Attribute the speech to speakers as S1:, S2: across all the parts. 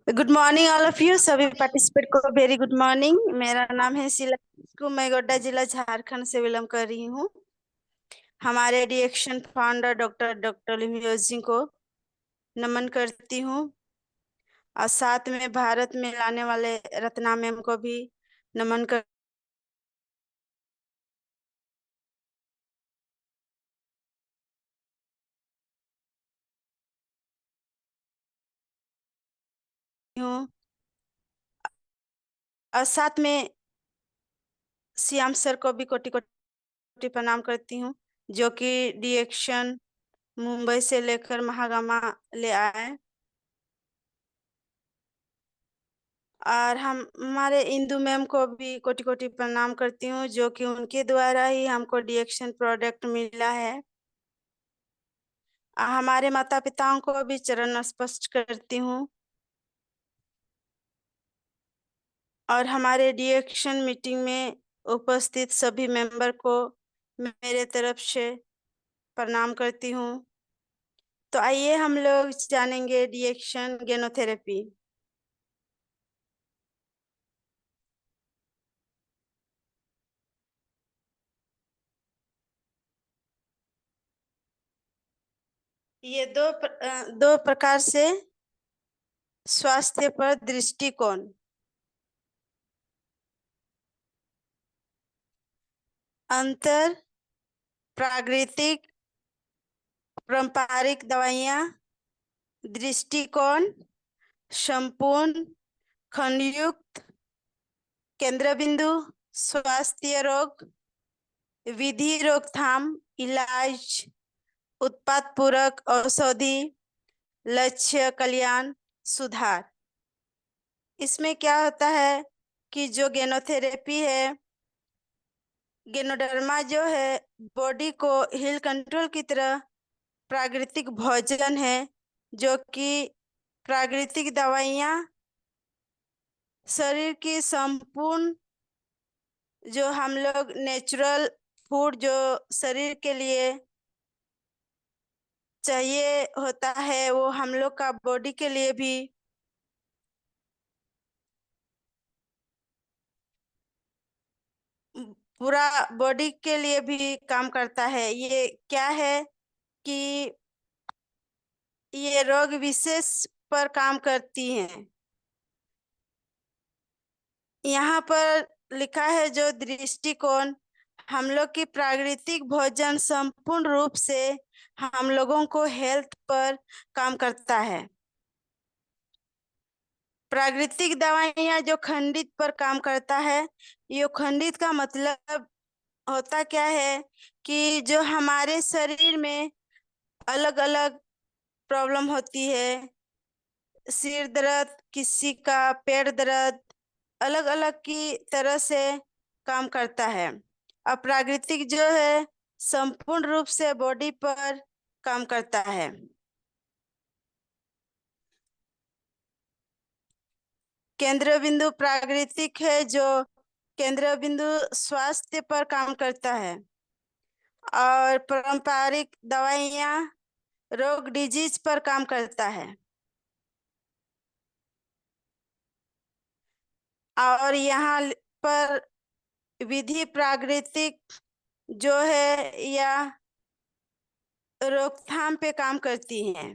S1: Good morning all of you सभी participate को very good morning. मेरा नाम है शीला को, मैं गोड्डा जिला झारखंड से बिलोंग कर रही हूँ। हमारे डिएक्शन फाउंडर डॉक्टर लिमियो जी को नमन करती हूँ और साथ में भारत में लाने वाले रत्ना मैम को भी नमन करती हूँ। और साथ में श्याम सर को भी कोटि कोटि प्रणाम करती हूँ, जो कि डिएक्शन मुंबई से लेकर महागामा ले आए। और हम हमारे इंदु मैम को भी कोटि कोटि प्रणाम करती हूँ, जो कि उनके द्वारा ही हमको डिएक्शन प्रोडक्ट मिला है। हमारे माता पिताओं को भी चरण स्पर्श करती हूँ और हमारे डिएक्शन मीटिंग में उपस्थित सभी मेंबर को मेरे तरफ से प्रणाम करती हूँ। तो आइए हम लोग जानेंगे डिएक्शन गेनोथेरेपी। ये दो प्रकार से स्वास्थ्य पर दृष्टिकोण। अंतर प्राकृतिक पारंपरिक दवाइयाँ, दृष्टिकोण संपूर्ण खंडयुक्त केंद्र बिंदु, स्वास्थ्य रोग विधि, रोकथाम इलाज, उत्पाद पूरक औषधि, लक्ष्य कल्याण सुधार। इसमें क्या होता है कि जो गेनोथेरेपी है, गेनोडर्मा जो है बॉडी को हील कंट्रोल की तरह प्राकृतिक भोजन है, जो कि प्राकृतिक दवाइयाँ शरीर की संपूर्ण जो हम लोग नेचुरल फूड जो शरीर के लिए चाहिए होता है, वो हम लोग का बॉडी के लिए भी पूरा बॉडी के लिए भी काम करता है। ये क्या है कि ये रोग विशेष पर काम करती हैं। यहाँ पर लिखा है जो दृष्टिकोण, हम लोग की प्राकृतिक भोजन संपूर्ण रूप से हम लोगों को हेल्थ पर काम करता है। प्राकृतिक दवाइयाँ जो खंडित पर काम करता है, ये खंडित का मतलब होता क्या है कि जो हमारे शरीर में अलग अलग प्रॉब्लम होती है, सिर दर्द, किसी का पेट दर्द, अलग अलग की तरह से काम करता है। और प्राकृतिक जो है संपूर्ण रूप से बॉडी पर काम करता है। केंद्र बिंदु प्राकृतिक है, जो केंद्र बिंदु स्वास्थ्य पर काम करता है। और पारंपरिक दवाइयाँ रोग डिजीज पर काम करता है। और यहाँ पर विधि प्राकृतिक जो है या रोकथाम पे काम करती हैं।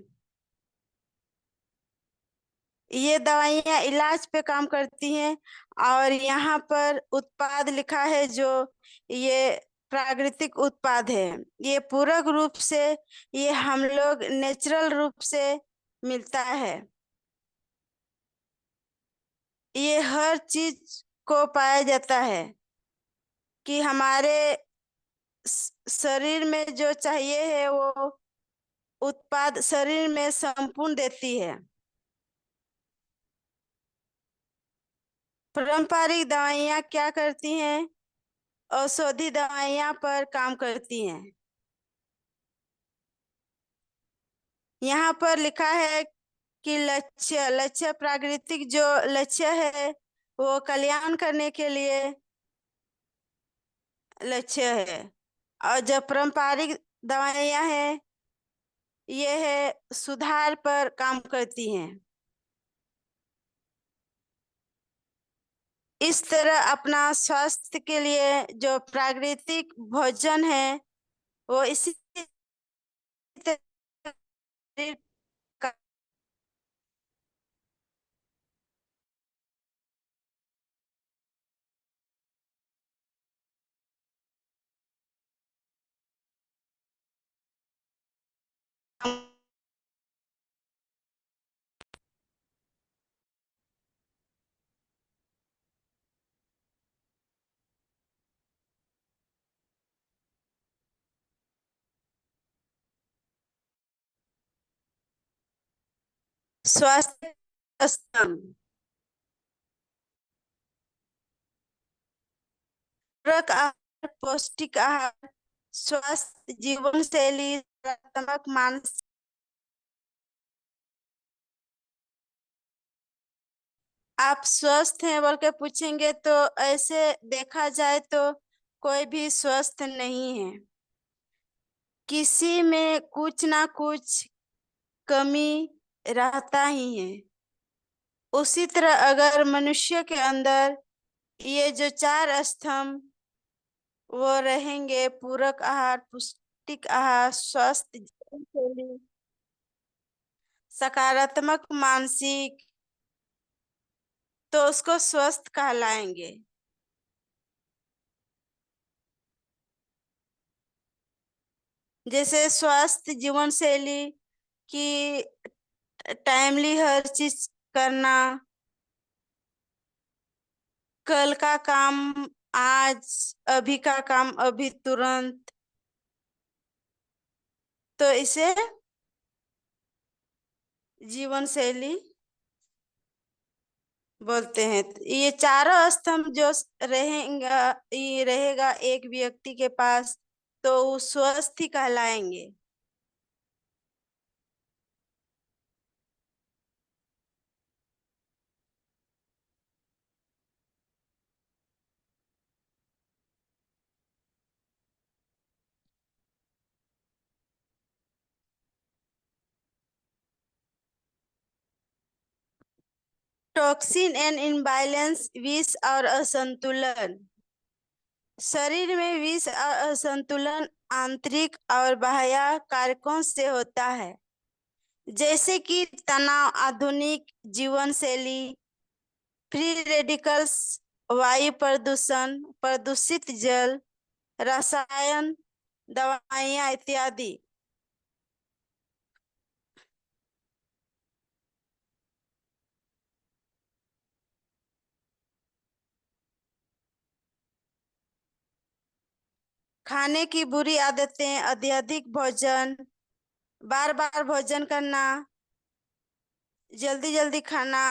S1: ये दवाइयाँ इलाज पे काम करती हैं। और यहाँ पर उत्पाद लिखा है, जो ये प्राकृतिक उत्पाद है, ये पूरक रूप से ये हम लोग नेचुरल रूप से मिलता है। ये हर चीज को पाया जाता है कि हमारे शरीर में जो चाहिए है वो उत्पाद शरीर में संपूर्ण देती है। पारंपरिक दवाइयाँ क्या करती हैं? औषधि दवाइयाँ पर काम करती हैं। यहाँ पर लिखा है कि लक्ष्य लक्ष्य प्राकृतिक जो लक्ष्य है वो कल्याण करने के लिए लक्ष्य है। और जो पारंपरिक दवाइयाँ हैं, ये है सुधार पर काम करती हैं। इस तरह अपना स्वास्थ्य के लिए जो प्राकृतिक भोजन है वो इसी तरह का स्वास्थ्य स्तंभ पूरक आहार, पौष्टिक आहार, स्वस्थ जीवन शैली, सकारात्मक मानसिक। आप स्वस्थ हैं बोल के पूछेंगे तो ऐसे देखा जाए तो कोई भी स्वस्थ नहीं है। किसी में कुछ ना कुछ कमी रहता ही है। उसी तरह अगर मनुष्य के अंदर ये जो चार स्तंभ वो रहेंगे, पूरक आहार, पौष्टिक आहार, स्वस्थ जीवन शैली, सकारात्मक मानसिक, तो उसको स्वस्थ कहलाएंगे। जैसे स्वस्थ जीवन शैली की टाइमली हर चीज करना, कल का काम आज, अभी का काम अभी तुरंत, तो इसे जीवन शैली बोलते हैं। ये चारों स्तंभ जो रहेगा, ये रहेगा एक व्यक्ति के पास, तो वो स्वस्थ ही कहलाएंगे। टॉक्सिन एंड इम्बैलेंस, विष और असंतुलन। शरीर में विष और असंतुलन आंतरिक और बाह्य कारकों से होता है, जैसे कि तनाव, आधुनिक जीवन शैली, फ्री रेडिकल्स, वायु प्रदूषण, प्रदूषित जल, रसायन, दवाइयाँ इत्यादि। खाने की बुरी आदतें, अत्यधिक भोजन, बार बार भोजन करना, जल्दी जल्दी खाना,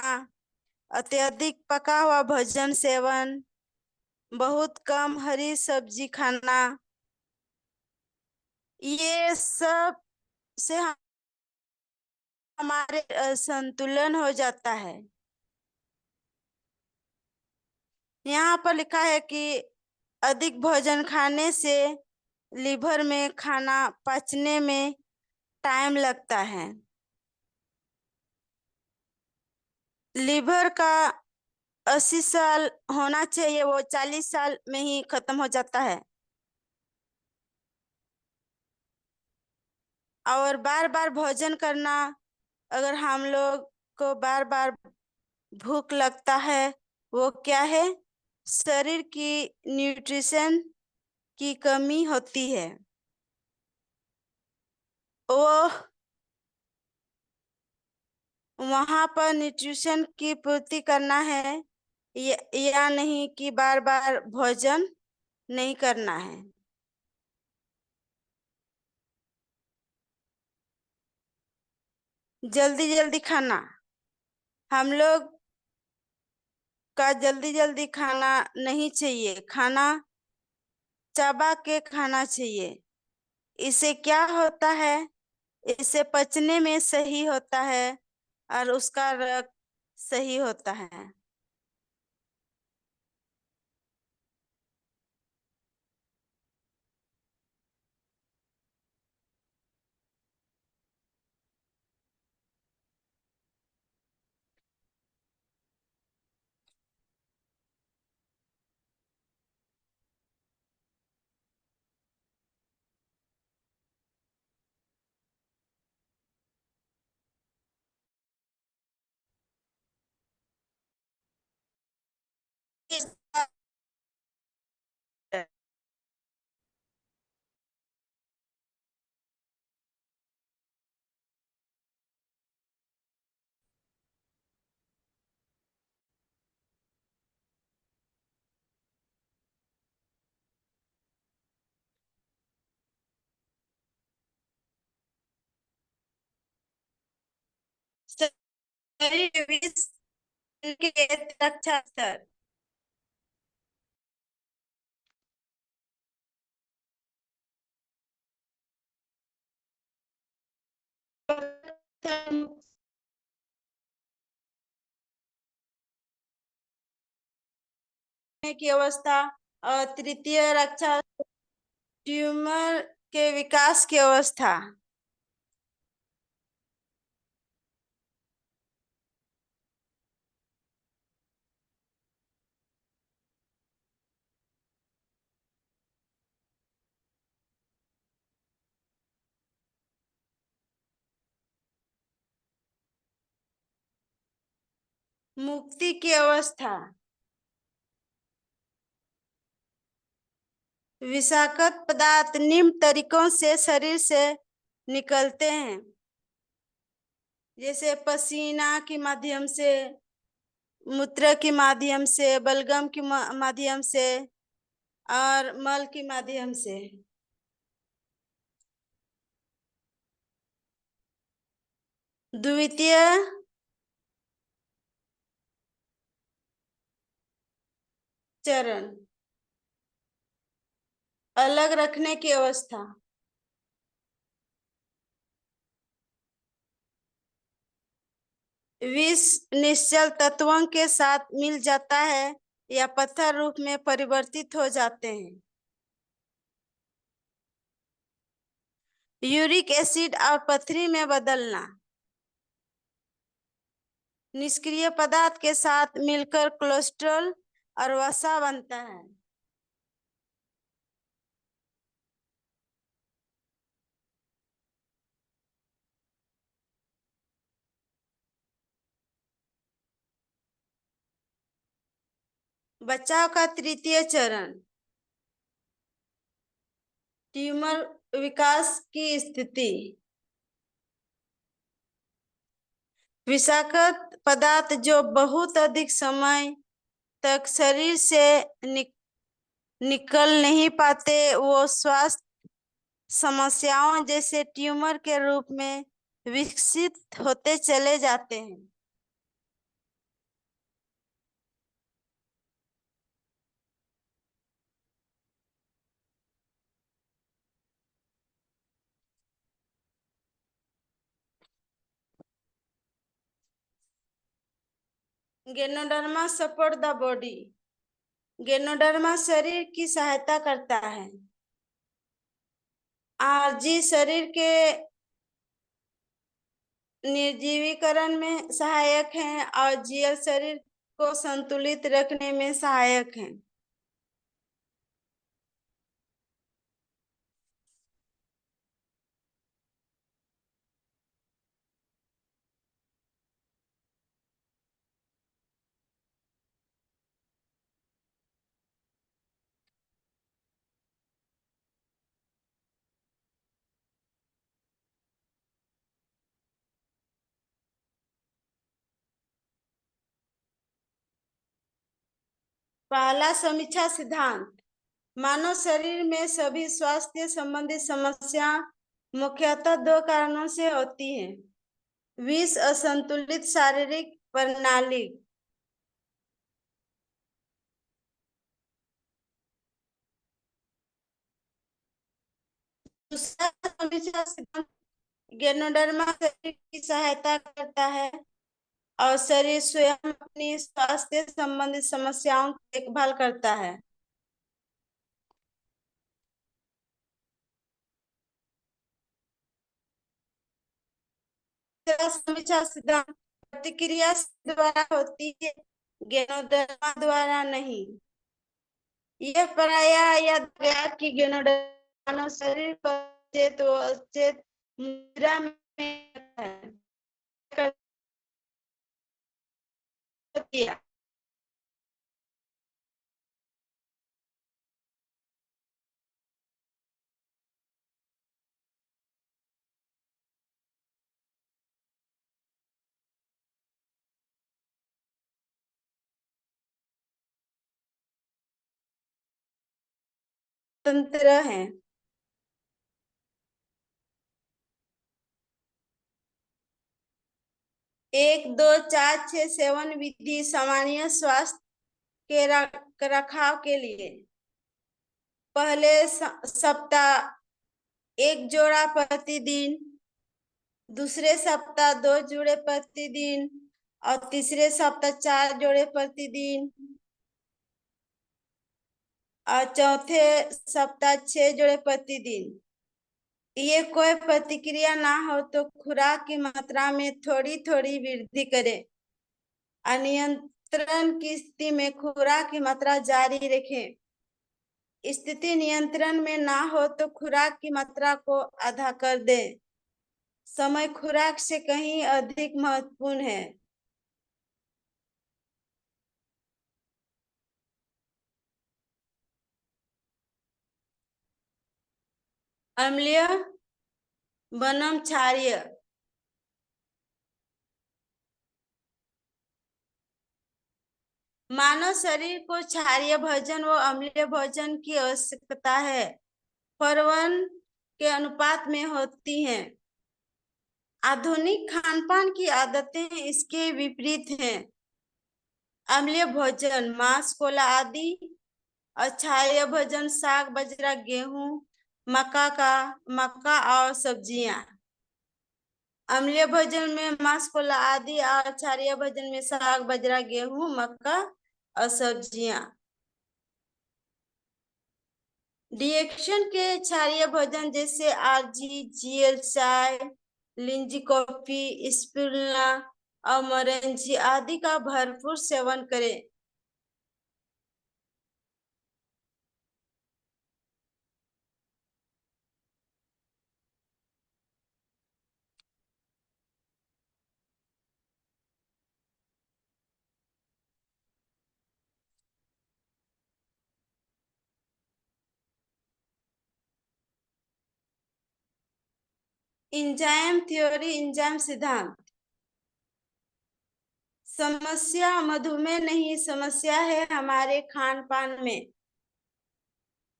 S1: अत्यधिक पका हुआ भोजन सेवन, बहुत कम हरी सब्जी खाना, ये सब से हमारे संतुलन हो जाता है। यहाँ पर लिखा है कि अधिक भोजन खाने से लीवर में खाना पचने में टाइम लगता है। लीवर का 80 साल होना चाहिए, वो 40 साल में ही खत्म हो जाता है। और बार बार भोजन करना, अगर हम लोग को बार बार भूख लगता है, वो क्या है, शरीर की न्यूट्रिशन की कमी होती है। वो वहां पर न्यूट्रिशन की पूर्ति करना है, या नहीं कि बार बार भोजन नहीं करना है। जल्दी जल्दी खाना, हम लोग का जल्दी जल्दी खाना नहीं चाहिए, खाना चबा के खाना चाहिए। इससे क्या होता है, इससे पचने में सही होता है और उसका रक्त सही होता है। शरीर विश्व के रक्षा स्तर। की अवस्था। और तृतीय रक्षा ट्यूमर के विकास की अवस्था। मुक्ति की अवस्था। विषाक्त पदार्थ निम्न तरीकों से शरीर से निकलते हैं, जैसे पसीना के माध्यम से, मूत्र के माध्यम से, बलगम के माध्यम से और मल के माध्यम से। द्वितीय चरण अलग रखने की अवस्था। विष निश्चल तत्वों के साथ मिल जाता है या पत्थर रूप में परिवर्तित हो जाते हैं। यूरिक एसिड और पथरी में बदलना। निष्क्रिय पदार्थ के साथ मिलकर कोलेस्ट्रॉल और वसा बनता है। बचाव का तृतीय चरण ट्यूमर विकास की स्थिति। विषाक्त पदार्थ जो बहुत अधिक समय तक शरीर से निकल नहीं पाते, वो स्वास्थ्य समस्याओं जैसे ट्यूमर के रूप में विकसित होते चले जाते हैं। Ganoderma support the body. Ganoderma शरीर की सहायता करता है। आरजी शरीर के निर्जीवीकरण में सहायक हैं और जीएल शरीर को संतुलित रखने में सहायक हैं। पहला समीक्षा सिद्धांत। मानव शरीर में सभी स्वास्थ्य संबंधी समस्या मुख्यतः दो कारणों से होती हैं। विष असंतुलित शारीरिक प्रणाली। दूसरा समीक्षा सिद्धांत गैनोडर्मा शरीर की सहायता करता है और शरीर स्वयं अपनी स्वास्थ्य संबंधी समस्याओं की देखभाल करता है। तीसरा समीक्षा सिद्धांत प्रतिक्रिया द्वारा होती है, गैनोडर्मा द्वारा नहीं। यह प्रायः याद गया कि गैनोडर्मा शरीर पर चेत व अचेत मुद्रा में है। किया तंत्र है। 1 2 4 6 सेवन विधि सामान्य स्वास्थ्य के रखाव के लिए। पहले सप्ताह 1 जोड़ा प्रतिदिन, दूसरे सप्ताह 2 जोड़े प्रतिदिन और तीसरे सप्ताह 4 जोड़े प्रतिदिन और चौथे सप्ताह 6 जोड़े प्रतिदिन। ये कोई प्रतिक्रिया ना हो तो खुराक की मात्रा में थोड़ी थोड़ी वृद्धि करें। अनियंत्रण की स्थिति में खुराक की मात्रा जारी रखें। स्थिति नियंत्रण में ना हो तो खुराक की मात्रा को आधा कर दें। समय खुराक से कहीं अधिक महत्वपूर्ण है। अम्लीय बनाम क्षारीय। मानव शरीर को क्षारीय भोजन व अम्लीय भोजन की आवश्यकता है, फरवन के अनुपात में होती हैं। आधुनिक खानपान की आदतें इसके विपरीत हैं। अम्लीय भोजन मांस, कोला आदि और क्षारीय भोजन साग, बाजरा, गेहूं, मक्का और सब्जियां। अम्लीय भोजन में मांस, कोला आदि और क्षारीय भोजन में साग, बाजरा, गेहूं, मक्का और सब्जियां। डिएक्शन के क्षारीय भोजन जैसे आरजीजीएल, चाय, लिंजी कॉफी, स्पिरुलिना और मोरिंगा आदि का भरपूर सेवन करें। एंजाइम थ्योरी, एंजाइम सिद्धांत। समस्या मधुमेह नहीं, समस्या है हमारे खान पान में।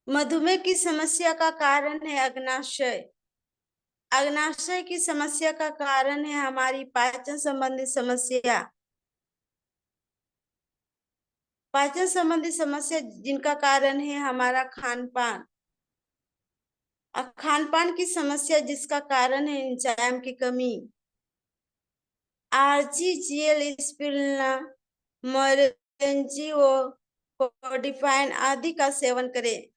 S1: मधुमेह की समस्या का कारण है अग्नाशय। अग्नाशय की समस्या का कारण है हमारी पाचन संबंधी समस्या। पाचन संबंधी समस्या जिनका कारण है हमारा खान पान। खान पान की समस्या जिसका कारण है एंजाइम की कमी। आरजीजीएल, स्पिरुलिना, मोरिंगा, कोडिफाइन आदि का सेवन करें।